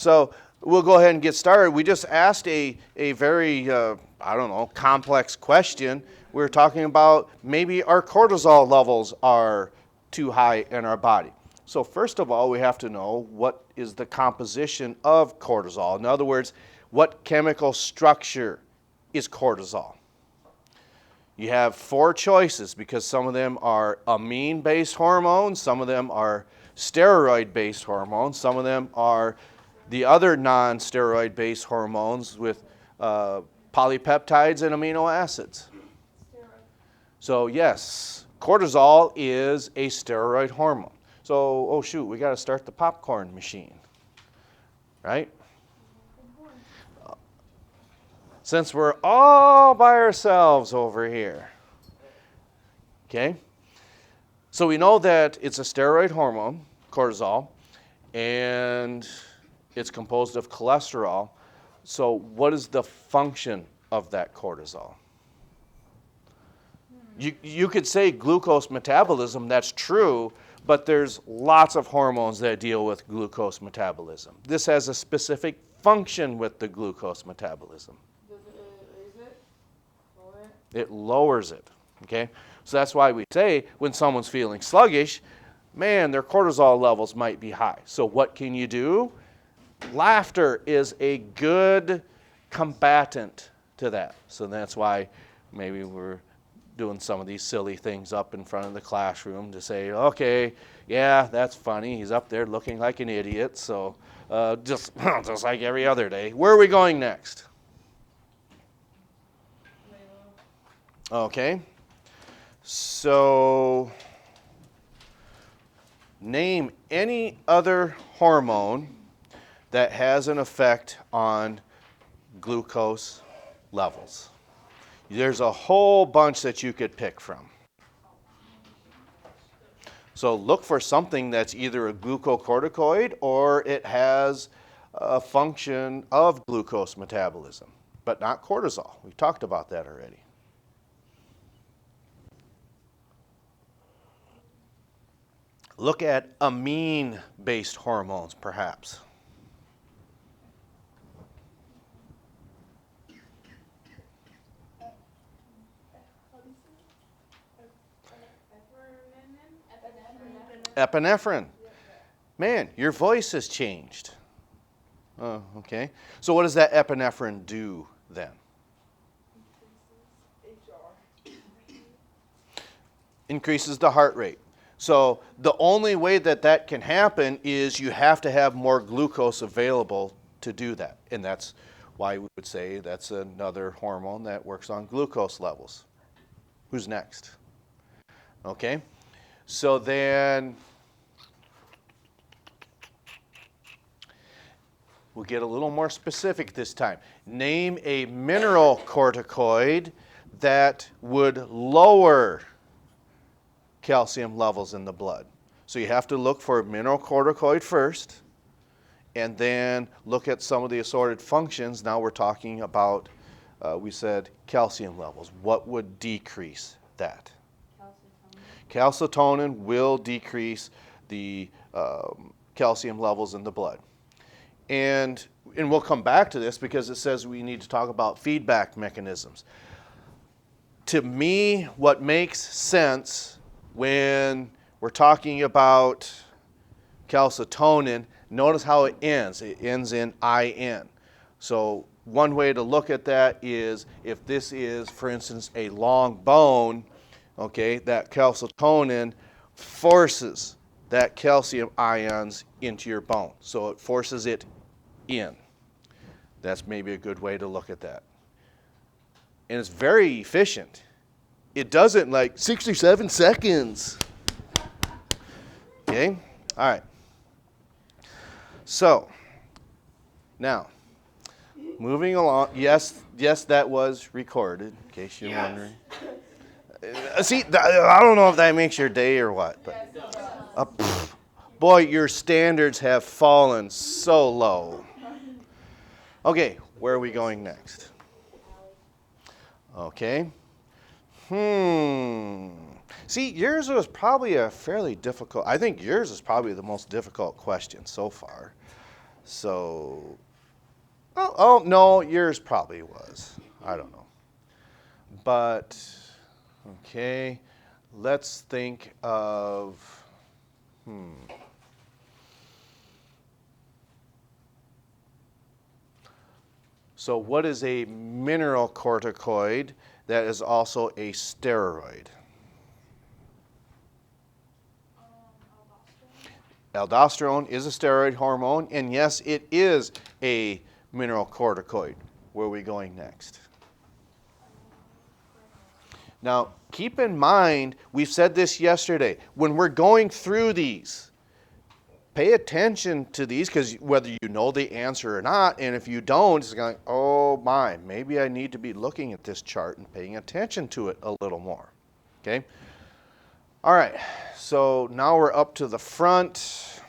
So we'll go ahead and get started. We just asked a very, I don't know, complex question. We're talking about maybe our cortisol levels are too high in our body. So first of all, we have to know what is the composition of cortisol. In other words, what chemical structure is cortisol? You have four choices because some of them are amine-based hormones, some of them are steroid-based hormones, some of them are the other non-steroid-based hormones with polypeptides and amino acids. So yes, cortisol is a steroid hormone. So, oh shoot, we got to start the popcorn machine, right? Since we're all by ourselves over here, okay? So we know that it's a steroid hormone, cortisol, and it's composed of cholesterol. So what is the function of that cortisol? You could say glucose metabolism, that's true, but there's lots of hormones that deal with glucose metabolism. This has a specific function with the glucose metabolism. Does it raise it? Lower it? It lowers it, okay? So that's why we say when someone's feeling sluggish, man, their cortisol levels might be high. So what can you do? Laughter is a good combatant to that. So that's why maybe we're doing some of these silly things up in front of the classroom to say, okay, yeah, that's funny. He's up there looking like an idiot. So just like every other day. Where are we going next? Okay. So name any other hormone that has an effect on glucose levels. There's a whole bunch that you could pick from. So look for something that's either a glucocorticoid or it has a function of glucose metabolism, but not cortisol. We talked about that already. Look at amine-based hormones, perhaps. Epinephrine. Man, your voice has changed. Oh, okay. So what does that epinephrine do then? Increases the heart rate. So the only way that that can happen is you have to have more glucose available to do that. And that's why we would say that's another hormone that works on glucose levels. Who's next? Okay. So then we'll get a little more specific this time. Name a mineral corticoid that would lower calcium levels in the blood. So you have to look for a mineral corticoid first, and then look at some of the assorted functions. Now we're talking about, we said calcium levels. What would decrease that? Calcitonin will decrease the calcium levels in the blood. And we'll come back to this because it says we need to talk about feedback mechanisms. To me, what makes sense when we're talking about calcitonin, notice how it ends. It ends in IN. So one way to look at that is if this is, for instance, a long bone, okay, that calcitonin forces that calcium ions into your bone. So it forces it in. That's maybe a good way to look at that. And it's very efficient. It does it in like 67 seconds. Okay? All right. So, now, moving along. Yes, that was recorded, in case you're wondering. See, I don't know if that makes your day or what, but boy, your standards have fallen so low. Okay, where are we going next? Okay. See, yours was probably a fairly difficult, I think yours is probably the most difficult question so far. So, oh no, yours probably was. I don't know. But, okay, let's think of, So what is a mineralocorticoid that is also a steroid? Aldosterone is a steroid hormone, and yes, it is a mineralocorticoid. Where are we going next? Now, keep in mind, we've said this yesterday, when we're going through these, pay attention to these, because whether you know the answer or not, and if you don't, it's going, oh my, maybe I need to be looking at this chart and paying attention to it a little more. Okay? All right, so now we're up to the front.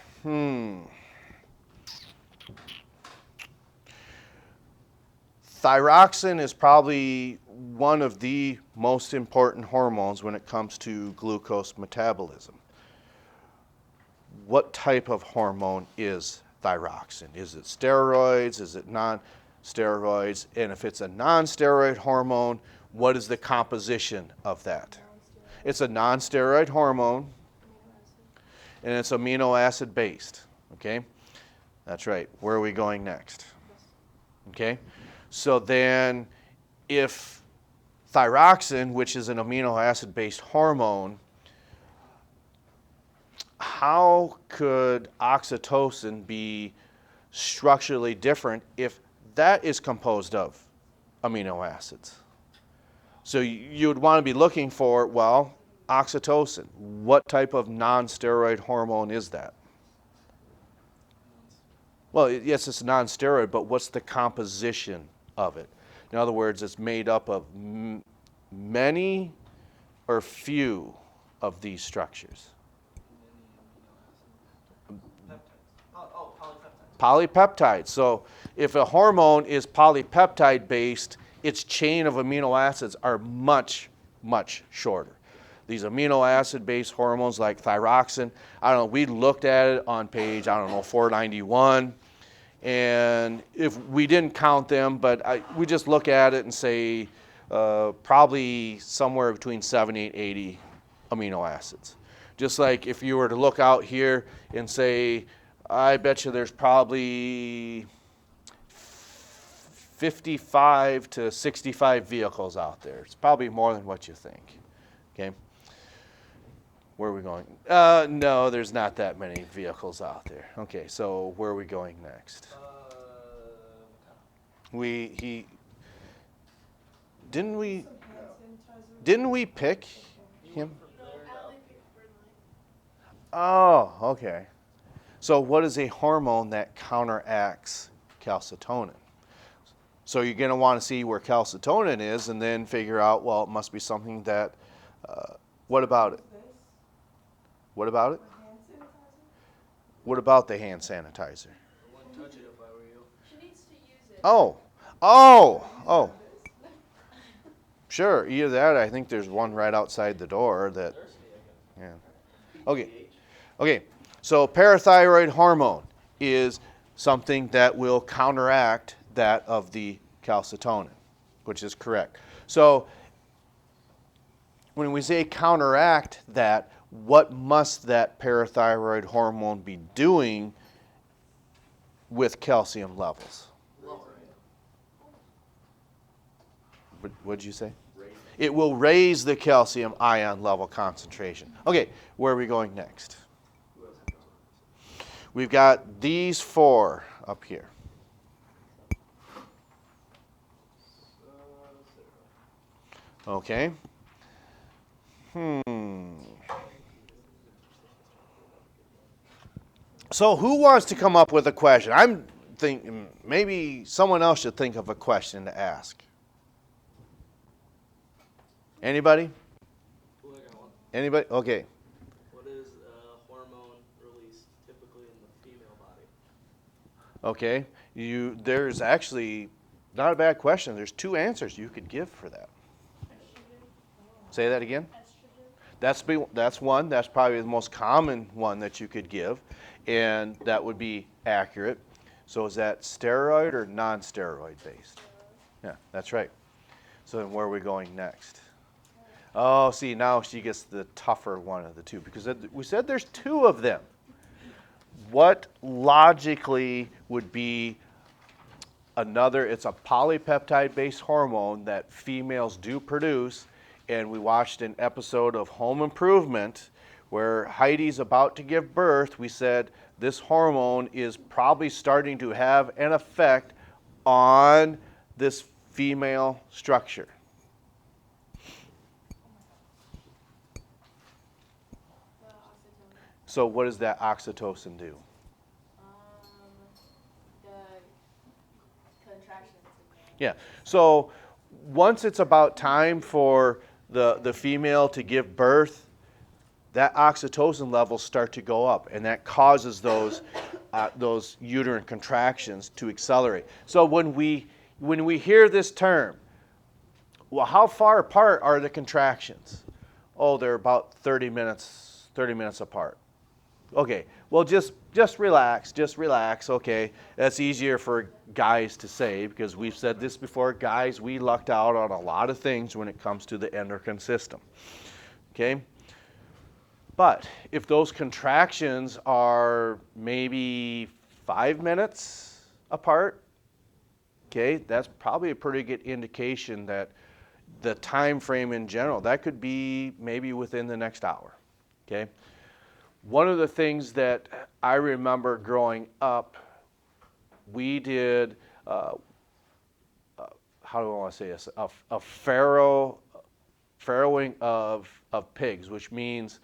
Thyroxine is probably one of the most important hormones when it comes to glucose metabolism. What type of hormone is thyroxine? Is it steroids? Is it non-steroids? And if it's a non-steroid hormone, what is the composition of that? It's a non-steroid hormone, and it's amino acid based. Okay, that's right. Where are we going next? Okay, so then if thyroxine, which is an amino acid based hormone, how could oxytocin be structurally different if that is composed of amino acids? So you would want to be looking for, well, oxytocin. What type of non-steroid hormone is that? Well, yes, it's a non-steroid, but what's the composition of it? In other words, it's made up of many or few of these structures. Polypeptides. So if a hormone is polypeptide based, its chain of amino acids are much, much shorter. These amino acid based hormones like thyroxine, I don't know, we looked at it on page, 491. And if we didn't count them, but we just look at it and say probably somewhere between 70 and 80 amino acids. Just like if you were to look out here and say, I bet you there's probably 55 to 65 vehicles out there. It's probably more than what you think. Okay? Where are we going? No, there's not that many vehicles out there. Okay, so where are we going next? Didn't we pick him? Oh, okay. So what is a hormone that counteracts calcitonin? So you're going to want to see where calcitonin is and then figure out, well, it must be something that, what about it? What about it? What about the hand sanitizer? I wouldn't touch it if I were you. She needs to use it. Oh. Sure, either that, I think there's one right outside the door that, yeah. Okay, so parathyroid hormone is something that will counteract that of the calcitonin, which is correct. So when we say counteract that, what must that parathyroid hormone be doing with calcium levels? What did you say? It will raise the calcium ion level concentration. Okay, where are we going next? We've got these four up here. Okay. So who wants to come up with a question? I'm thinking maybe someone else should think of a question to ask. Anybody? Anybody? Okay. What is a hormone released typically in the female body? Okay. There's actually not a bad question. There's two answers you could give for that. Say that again? That's one. That's probably the most common one that you could give, and that would be accurate. So is that steroid or non-steroid based? Yeah, that's right. So then where are we going next? Oh, see, now she gets the tougher one of the two because we said there's two of them. What logically would be another? It's a polypeptide-based hormone that females do produce, and we watched an episode of Home Improvement where Heidi's about to give birth. We said this hormone is probably starting to have an effect on this female structure. So what does that oxytocin do? The contractions. Yeah. So once it's about time for the female to give birth, that oxytocin levels start to go up, and that causes those uterine contractions to accelerate. So when we hear this term, well, how far apart are the contractions? Oh, they're about 30 minutes apart. Okay, well, just relax, okay. That's easier for guys to say because we've said this before. Guys, we lucked out on a lot of things when it comes to the endocrine system, okay? But if those contractions are maybe 5 minutes apart, okay, that's probably a pretty good indication that the time frame in general, that could be maybe within the next hour, okay? One of the things that I remember growing up, we did, how do I want to say this, a farrowing of pigs, which means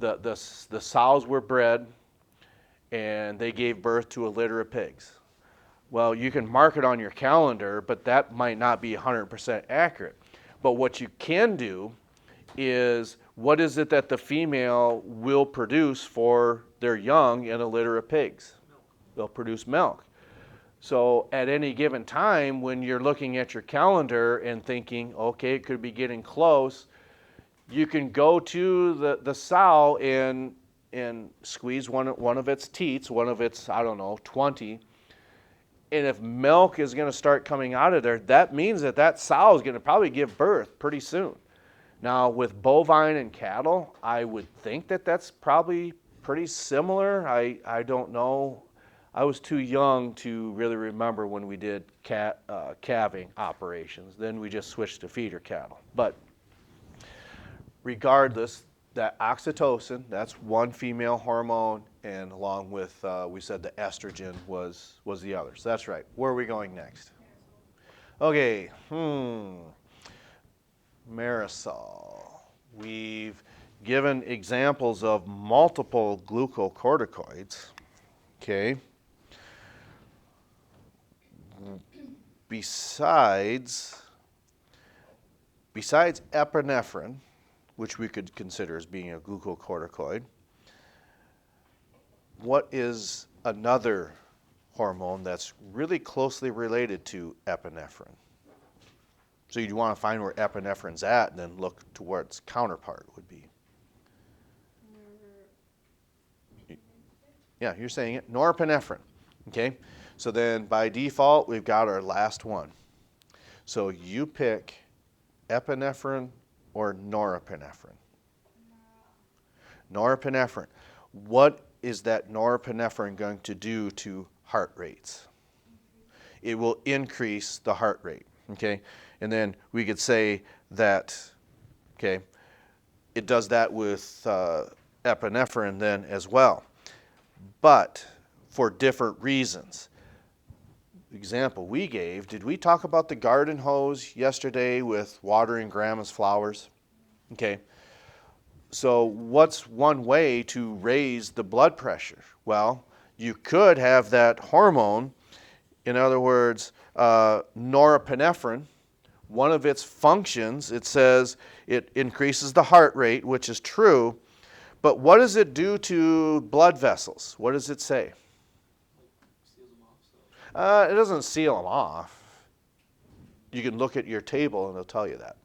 the sows were bred and they gave birth to a litter of pigs. Well, you can mark it on your calendar, but that might not be 100% accurate. But what you can do is, what is it that the female will produce for their young in a litter of pigs? Milk. They'll produce milk. So at any given time, when you're looking at your calendar and thinking, okay, it could be getting close, you can go to the sow and squeeze one of its teats, one of its, 20. And if milk is going to start coming out of there, that means that sow is going to probably give birth pretty soon. Now, with bovine and cattle, I would think that that's probably pretty similar. I don't know. I was too young to really remember when we did calving operations. Then we just switched to feeder cattle. But regardless, that oxytocin, that's one female hormone, and along with, we said the estrogen was the other. So that's right. Where are we going next? Okay, Marisol. We've given examples of multiple glucocorticoids, okay? Besides epinephrine, which we could consider as being a glucocorticoid, what is another hormone that's really closely related to epinephrine? So you'd want to find where epinephrine's at and then look to where its counterpart would be. Yeah, you're saying it. Norepinephrine. Okay? So then by default, we've got our last one. So you pick epinephrine or norepinephrine. Norepinephrine. What is that norepinephrine going to do to heart rates? It will increase the heart rate. Okay? And then we could say that, okay, it does that with epinephrine then as well. But for different reasons. The example we gave, did we talk about the garden hose yesterday with watering grandma's flowers? Okay. So what's one way to raise the blood pressure? Well, you could have that hormone, in other words, norepinephrine. One of its functions, it says it increases the heart rate, which is true, but what does it do to blood vessels? What does it say? Seals them off. So. It doesn't seal them off. You can look at your table and it'll tell you that.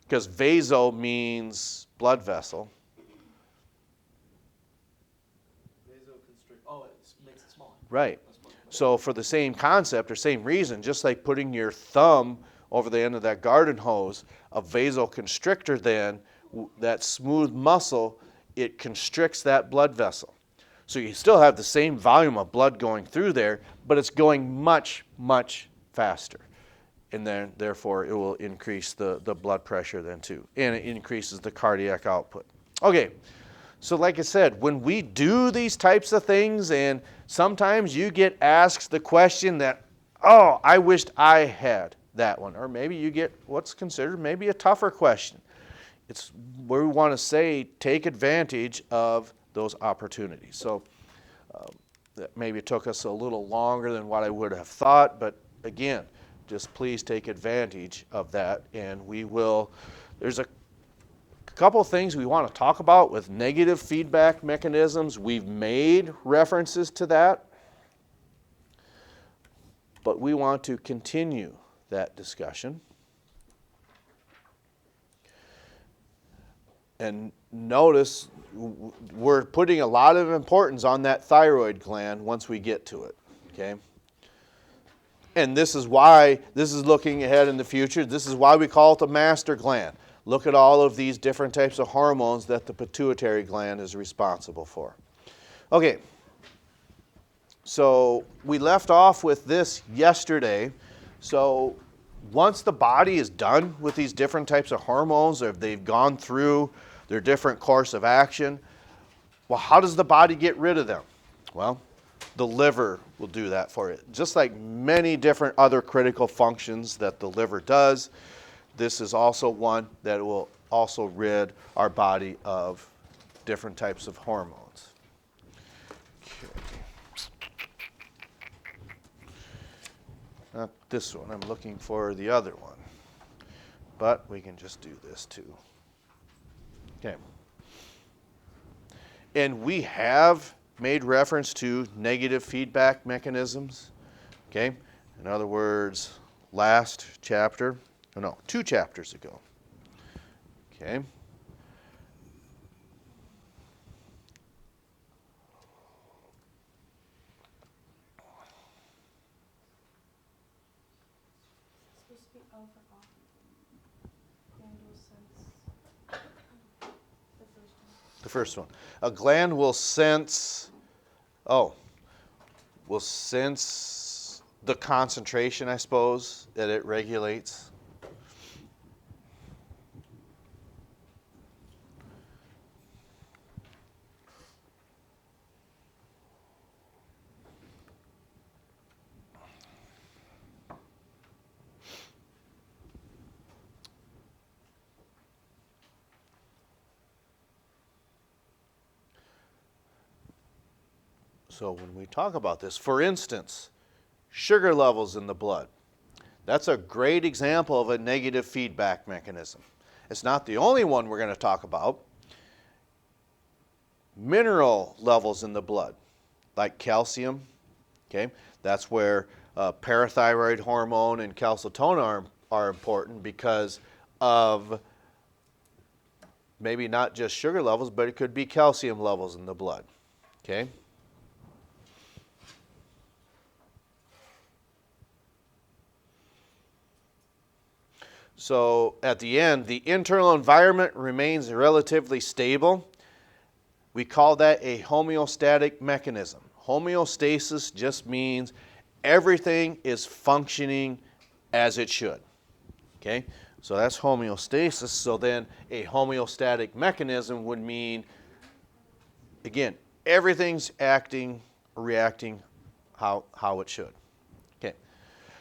Because vaso means blood vessel. Vasoconstrict. Oh, it makes it smaller. Right. So for the same concept or same reason, just like putting your thumb over the end of that garden hose, a vasoconstrictor then, that smooth muscle, it constricts that blood vessel. So you still have the same volume of blood going through there, but it's going much, much faster. And then therefore it will increase the blood pressure then too. And it increases the cardiac output. Okay. So like I said, when we do these types of things, and sometimes you get asked the question that, oh, I wished I had that one. Or maybe you get what's considered maybe a tougher question. It's where we want to say take advantage of those opportunities. So that maybe took us a little longer than what I would have thought, but again, just please take advantage of that, and we will, there's a couple things we want to talk about with negative feedback mechanisms. We've made references to that, but we want to continue that discussion. And notice we're putting a lot of importance on that thyroid gland once we get to it, okay? And this is why, this is looking ahead in the future, this is why we call it the master gland. Look at all of these different types of hormones that the pituitary gland is responsible for. Okay, so we left off with this yesterday. So once the body is done with these different types of hormones, or if they've gone through their different course of action, well, how does the body get rid of them? Well, the liver will do that for it. Just like many different other critical functions that the liver does, this is also one that will also rid our body of different types of hormones. Okay. Not this one, I'm looking for the other one. But we can just do this too. Okay. And we have made reference to negative feedback mechanisms. Okay. In other words, last chapter, no, 2 chapters ago. Okay. Supposed to be O for off. Glandular sense. The first one. A gland will sense, will sense the concentration, I suppose, that it regulates. So when we talk about this, for instance, sugar levels in the blood, that's a great example of a negative feedback mechanism. It's not the only one we're going to talk about. Mineral levels in the blood, like calcium, okay, that's where parathyroid hormone and calcitonin are important because of maybe not just sugar levels, but it could be calcium levels in the blood, okay? So at the end, the internal environment remains relatively stable. We call that a homeostatic mechanism. Homeostasis just means everything is functioning as it should. Okay? So that's homeostasis. So then a homeostatic mechanism would mean, again, everything's acting, reacting how it should. Okay.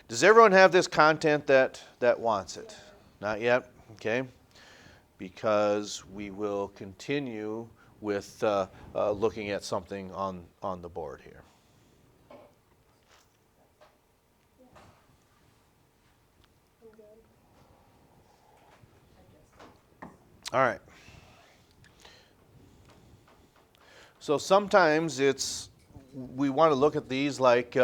Does everyone have this content that wants it? Not yet? Okay. Because we will continue with looking at something on the board here. All right. So sometimes we want to look at these like,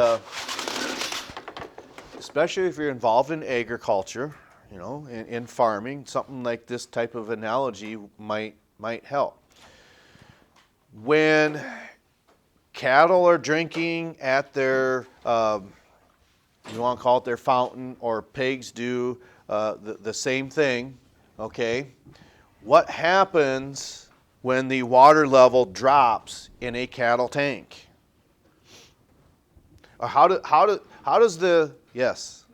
especially if you're involved in agriculture, you know, in farming, something like this type of analogy might help. When cattle are drinking at their, you want to call it their fountain, or pigs do the same thing, okay? What happens when the water level drops in a cattle tank? Or how does the, yes,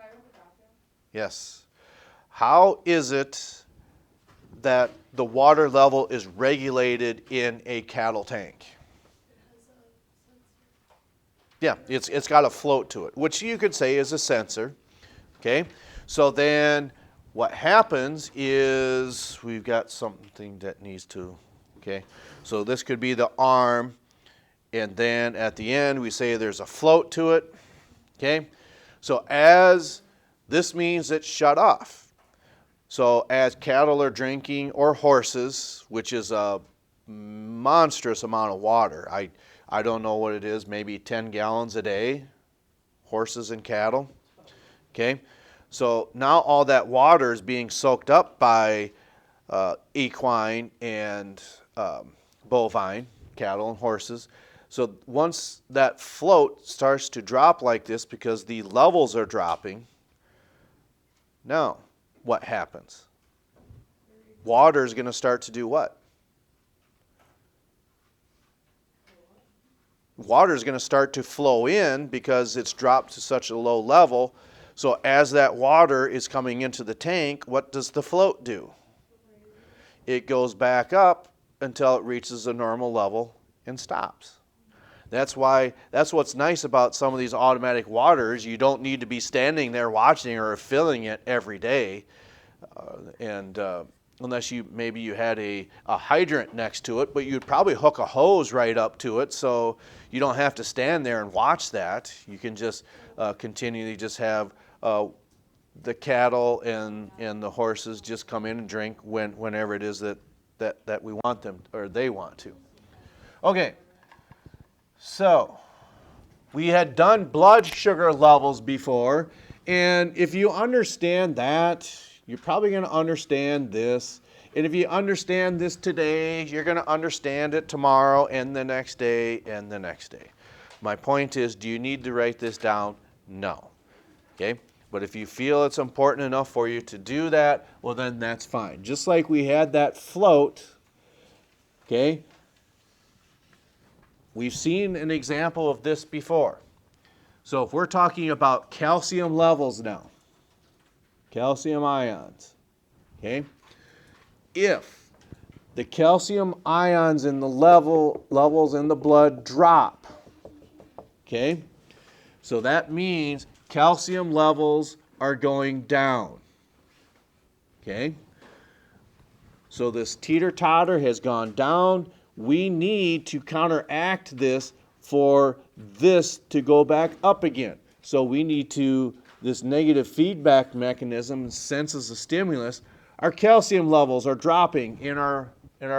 yes. How is it that the water level is regulated in a cattle tank? Yeah, it's got a float to it, which you could say is a sensor. Okay, so then what happens is we've got something that needs to, okay, so this could be the arm, and then at the end we say there's a float to it. Okay, so as this means it's shut off. So as cattle are drinking, or horses, which is a monstrous amount of water, I don't know what it is, maybe 10 gallons a day, horses and cattle. Okay, so now all that water is being soaked up by equine and bovine, cattle and horses. So once that float starts to drop like this because the levels are dropping, now what happens? Water is going to start to do what? Water is going to start to flow in because it's dropped to such a low level. So as that water is coming into the tank, what does the float do? It goes back up until it reaches a normal level and stops. That's what's nice about some of these automatic waters. You don't need to be standing there watching or filling it every day, unless maybe you had a hydrant next to it, but you'd probably hook a hose right up to it, so you don't have to stand there and watch that. You can just continually just have the cattle and the horses just come in and drink whenever it is that we want them, or they want to. Okay. So, we had done blood sugar levels before, and if you understand that, you're probably going to understand this. And if you understand this today, you're going to understand it tomorrow and the next day and the next day. My point is, do you need to write this down? No. Okay? But if you feel it's important enough for you to do that, well then that's fine. Just like we had that float, okay? We've seen an example of this before. So if we're talking about calcium levels now, calcium ions, okay? If the calcium ions in the levels in the blood drop, okay? So that means calcium levels are going down, okay? So this teeter-totter has gone down. We need to counteract this for this to go back up again. So we need to, this negative feedback mechanism senses a stimulus. Our calcium levels are dropping in our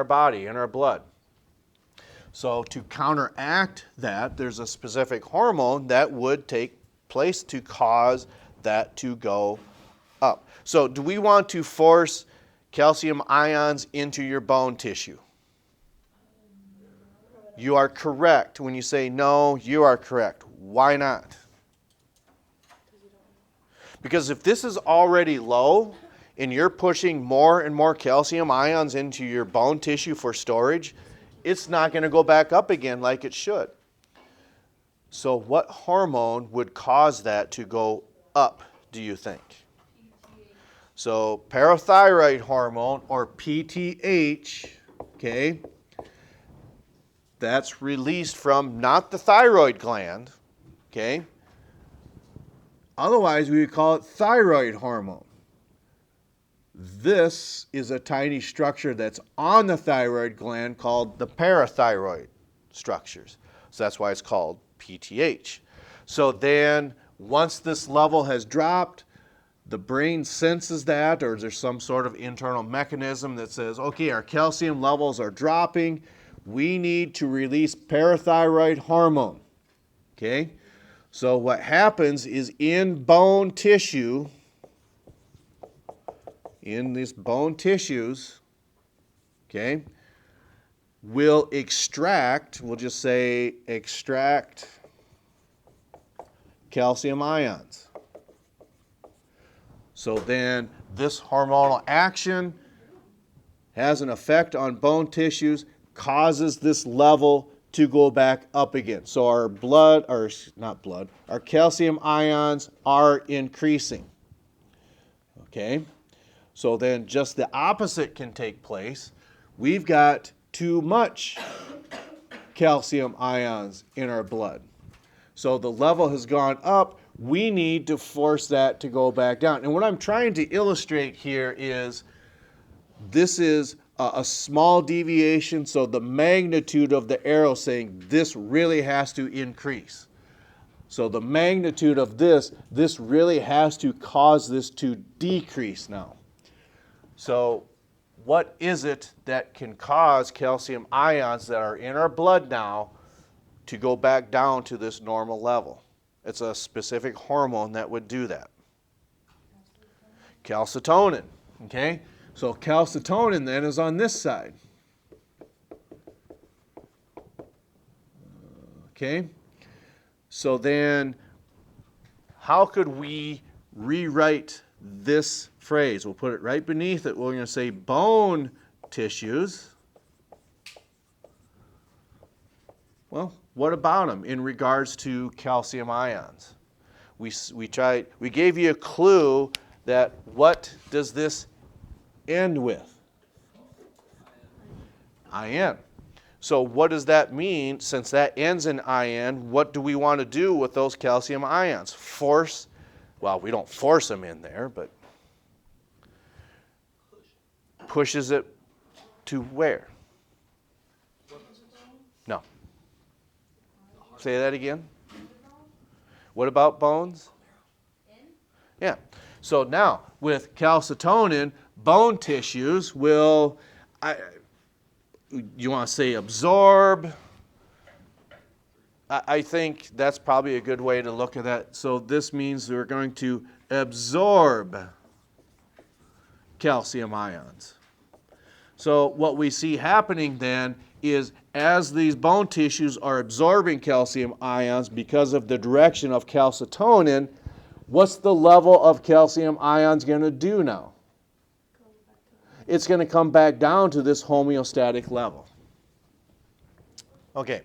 body, in our blood. So to counteract that, there's a specific hormone that would take place to cause that to go up. So do we want to force calcium ions into your bone tissue? You are correct. When you say no, you are correct. Why not? Because if this is already low and you're pushing more and more calcium ions into your bone tissue for storage, it's not going to go back up again like it should. So what hormone would cause that to go up, do you think? So parathyroid hormone, or PTH, okay, that's released from not the thyroid gland, okay? Otherwise, we would call it thyroid hormone. This is a tiny structure that's on the thyroid gland called the parathyroid structures. So that's why it's called PTH. So then, once this level has dropped, the brain senses that, or there's some sort of internal mechanism that says, okay, our calcium levels are dropping. We need to release parathyroid hormone. Okay? So what happens is in bone tissue, in these bone tissues, okay, will extract, we'll just say extract calcium ions. So then this hormonal action has an effect on bone tissues, causes this level to go back up again. So our blood, or not blood, our calcium ions are increasing. Okay? So then just the opposite can take place. We've got too much calcium ions in our blood. So the level has gone up. We need to force that to go back down. And what I'm trying to illustrate here is this is a small deviation, so the magnitude of the arrow saying this really has to increase. So the magnitude of this really has to cause this to decrease now. So what is it that can cause calcium ions that are in our blood now to go back down to this normal level? It's a specific hormone that would do that. Calcitonin, okay? So calcitonin then is on this side. Okay? So then how could we rewrite this phrase? We'll put it right beneath it. We're going to say bone tissues. Well, what about them in regards to calcium ions? We gave you a clue that what does this end with? IN. So what does that mean? Since that ends in IN, what do we want to do with those calcium ions? Force, well, we don't force them in there, but pushes it to where? No. Say that again. What about bones? Yeah. So now with calcitonin, bone tissues will, you want to say absorb? I think that's probably a good way to look at that. So this means we're going to absorb calcium ions. So what we see happening then is as these bone tissues are absorbing calcium ions because of the direction of calcitonin, what's the level of calcium ions going to do now? It's going to come back down to this homeostatic level. Okay,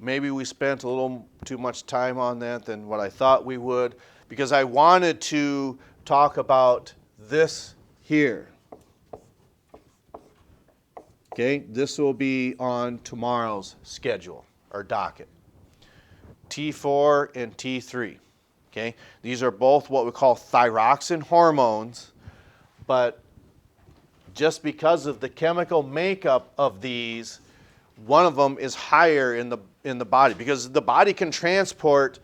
maybe we spent a little too much time on that than what I thought we would, because I wanted to talk about this here. Okay, this will be on tomorrow's schedule or docket. T4 and T3. Okay, these are both what we call thyroxine hormones, but just because of the chemical makeup of these, one of them is higher in the body, because the body can transport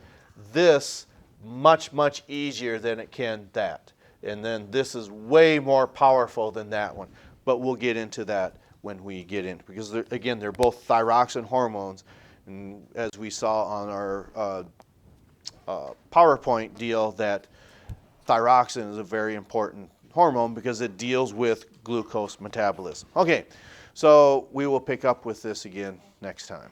this much easier than it can that. And then this is way more powerful than that one. But we'll get into that when we get in, because again, they're both thyroxine hormones. And as we saw on our PowerPoint deal, that thyroxine is a very important hormone because it deals with glucose metabolism. Okay, so we will pick up with this again next time.